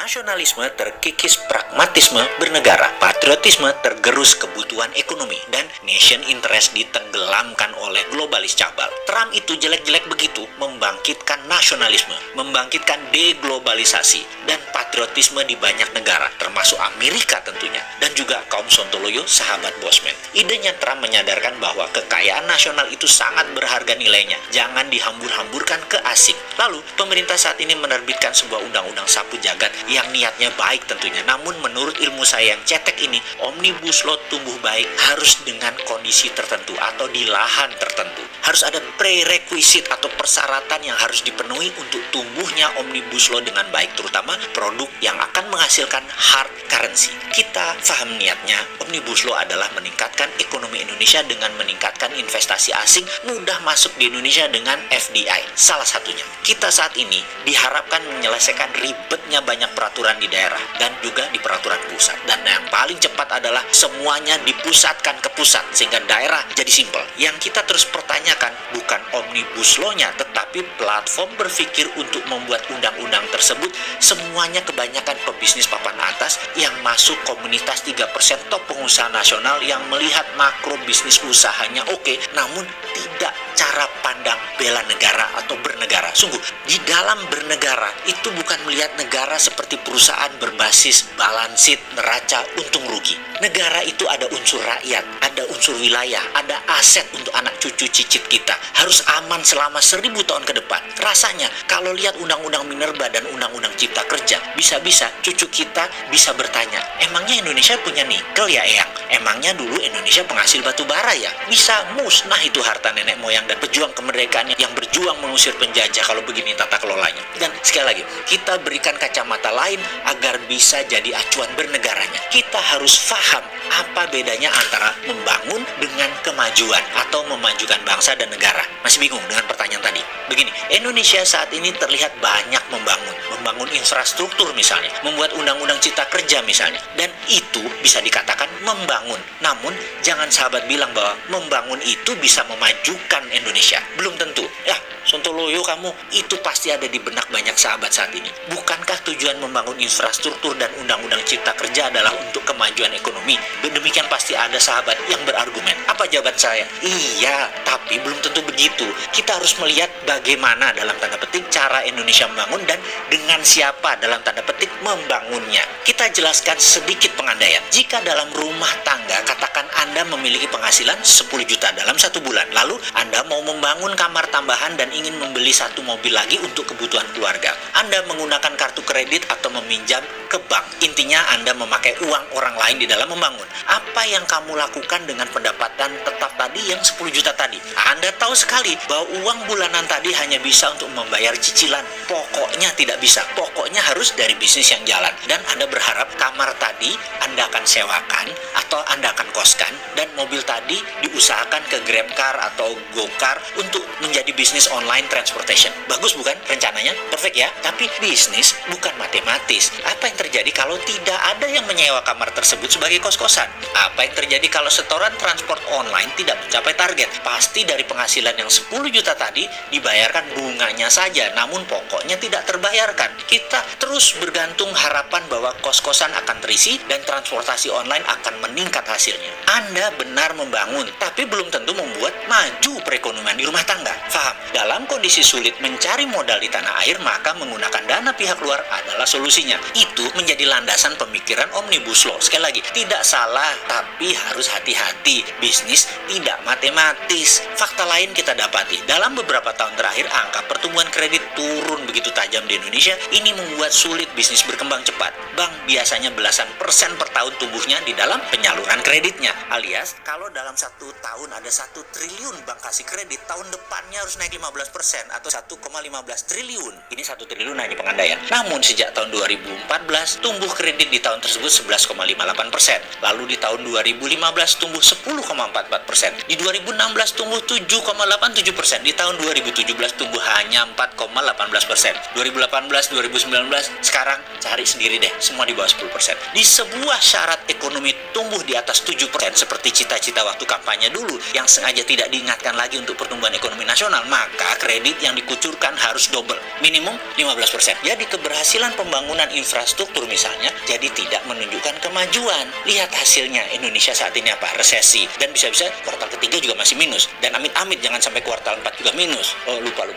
Nasionalisme terkikis pragmatisme bernegara, patriotisme tergerus kebutuhan ekonomi, dan nation interest ditenggelamkan oleh globalis cabal. Trump itu jelek-jelek begitu membangkitkan nasionalisme, membangkitkan deglobalisasi, dan patriotisme di banyak negara, termasuk Amerika tentunya, dan juga kaum Sontoloyo, sahabat Bosman. Idenya Trump menyadarkan bahwa kekayaan nasional itu sangat berharga nilainya, jangan dihambur-hamburkan ke asing. Lalu, pemerintah saat ini menerbitkan sebuah undang-undang sapu jagat yang niatnya baik tentunya. Namun menurut ilmu saya yang cetek ini, Omnibus Law tumbuh baik harus dengan kondisi tertentu atau di lahan tertentu. Harus ada prerequisite atau persyaratan yang harus dipenuhi untuk tumbuhnya Omnibus Law dengan baik, terutama produk yang akan menghasilkan hard currency. Kita paham niatnya, Omnibus Law adalah meningkatkan ekonomi Indonesia dengan meningkatkan investasi asing mudah masuk di Indonesia dengan FDI. Salah satunya, kita saat ini diharapkan menyelesaikan ribetnya banyak peraturan di daerah dan juga di peraturan pusat. Dan yang paling cepat adalah semuanya dipusatkan ke pusat sehingga daerah jadi simpel. Yang kita terus pertanyakan bukan Omnibus Law-nya, tetapi platform berpikir untuk membuat undang-undang tersebut semuanya kebanyakan pebisnis papan atas yang masuk komunitas 3% top pengusaha nasional yang melihat makro bisnis usahanya oke, namun tidak cara pandang bela negara atau bernegara. Sungguh, di dalam bernegara itu bukan melihat negara seperti perusahaan berbasis balance sheet, neraca, untung rugi. Negara itu ada unsur rakyat, ada unsur wilayah, ada aset untuk anak cucu cicit kita. Harus aman selama 1000 tahun ke depan. Rasanya kalau lihat undang-undang Minerba dan undang-undang Cipta Kerja, bisa-bisa cucu kita bisa bertanya, emangnya Indonesia punya nikel ya Eyang? Emangnya dulu Indonesia penghasil batu bara ya? Bisa musnah itu harta nenek moyang dan pejuang kemerdekaan yang berjuang mengusir penjajah kalau begini tata kelolanya. Dan sekali lagi, kita berikan kacamata lain agar bisa jadi acuan bernegaranya. Kita harus paham apa bedanya antara membangun dengan kemajuan atau memajukan bangsa dan negara. Masih bingung dengan pertanyaan tadi? Begini, Indonesia saat ini terlihat banyak membangun infrastruktur misalnya, membuat undang-undang Cipta Kerja misalnya, dan itu bisa dikatakan membangun. Namun, jangan sahabat bilang bahwa membangun itu bisa memajukan Indonesia. Belum tentu. Ya, Sontoloyo kamu, itu pasti ada di benak banyak sahabat saat ini. Bukankah tujuan membangun infrastruktur dan undang-undang Cipta Kerja adalah untuk kemajuan ekonomi? Demikian pasti ada sahabat yang berargumen. Apa jawaban saya? Iya, tapi belum tentu begitu. Kita harus melihat bagaimana dalam tanda petik cara Indonesia membangun dan dengan siapa dalam tanda petik membangunnya. Kita jelaskan sedikit pengandaian. Jika dalam rumah tangga, katakan Anda memiliki penghasilan 10 juta dalam 1 bulan. Lalu Anda mau membangun kamar tambahan dan ingin membeli 1 mobil lagi untuk kebutuhan keluarga. Anda menggunakan kartu kredit atau meminjam ke bank. Intinya Anda memakai uang orang lain di dalam membangun. Apa yang kamu lakukan dengan pendapatan tetap tadi yang 10 juta tadi? Anda tahu sekali bahwa uang bulanan tadi hanya bisa untuk membayar cicilan. Pokoknya tidak bisa. Pokoknya harus dari bisnis yang jalan. Dan Anda berharap kamar tadi Anda akan sewakan atau Anda akan koskan dan mobil tadi diusahakan ke GrabCar atau GoCar untuk menjadi bisnis online transportation. Bagus bukan rencananya? Perfect ya? Tapi bisnis bukan matematis. Apa yang terjadi kalau tidak ada yang menyewa kamar tersebut sebagai kos-kosan? Apa yang terjadi kalau setoran transport online tidak mencapai target? Pasti dari penghasilan yang 10 juta tadi dibayarkan bunganya saja, namun pokoknya tidak terbayarkan. Kita terus bergantung harapan bahwa kos-kosan akan terisi dan transportasi online akan meningkat hasilnya. Anda benar membangun, tapi belum tentu membuat maju perekonomian di rumah tangga. Faham? Dalam kondisi sulit mencari modal di tanah air, maka menggunakan dana pihak luar adalah solusinya. Itu menjadi landasan pemikiran Omnibus Law. Sekali lagi, tidak salah, tapi harus hati-hati. Bisnis tidak matematis. Fakta lain kita dapati, dalam beberapa tahun terakhir, angka pertumbuhan kredit turun begitu tajam di Indonesia. Ini membuat sulit bisnis berkembang cepat. Bank biasanya belasan persen per tahun tumbuhnya di dalam penyaluran kreditnya. Alias, kalau dalam 1 tahun ada 1 triliun bank kasih kredit, tahun depannya harus naik 15% atau 1,15 triliun. Ini 1 triliun hanya pengandaian. Namun sejak tahun 2014 tumbuh kredit di tahun tersebut 11,58%. Lalu di tahun 2015 tumbuh 10,44%. Di 2016 tumbuh 7,87%. Di tahun 2017 tumbuh hanya 4,18%. 2018, 2019, sekarang cari sendiri deh, semua di bawah 10%. Di sebuah syarat ekonomi tumbuh di atas 7% seperti cita-cita waktu kampanye dulu yang sengaja tidak diingatkan lagi untuk pertumbuhan ekonomi nasional, maka maka kredit yang dikucurkan harus double, minimum 15%. Jadi keberhasilan pembangunan infrastruktur misalnya jadi tidak menunjukkan kemajuan. Lihat hasilnya, Indonesia saat ini apa? Resesi. Dan bisa-bisa kuartal ketiga juga masih minus. Dan amit-amit jangan sampai kuartal 4 juga minus. Oh, lupa.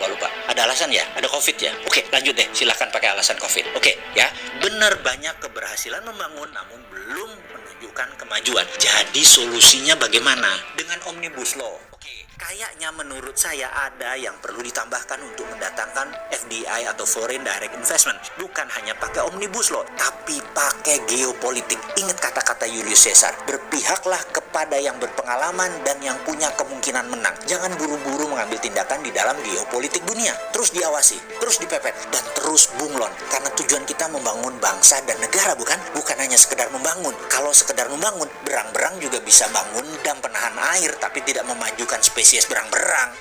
Ada alasan ya? Ada COVID ya? Oke, lanjut deh. Silakan pakai alasan COVID. Oke, ya. Benar banyak keberhasilan membangun namun belum menunjukkan kemajuan. Jadi solusinya bagaimana? Dengan Omnibus Law. Oke, kayaknya menurut saya ada yang perlu ditambahkan untuk mendatangkan FDI atau Foreign Direct Investment. Bukan hanya pakai Omnibus Law, tapi pakai geopolitik. Ingat kata-kata Julius Caesar, berpihaklah kepada yang berpengalaman dan yang punya kemungkinan menang. Jangan buru-buru mengambil tindakan di dalam geopolitik dunia. Terus diawasi, terus dipepet, dan terus bunglon. Karena tujuan kita membangun bangsa dan negara, bukan? Bukan hanya sekedar membangun. Kalau sekedar membangun, berang-berang juga bisa bangun dam penahan air, tapi tidak memajukan spesies berang-berang.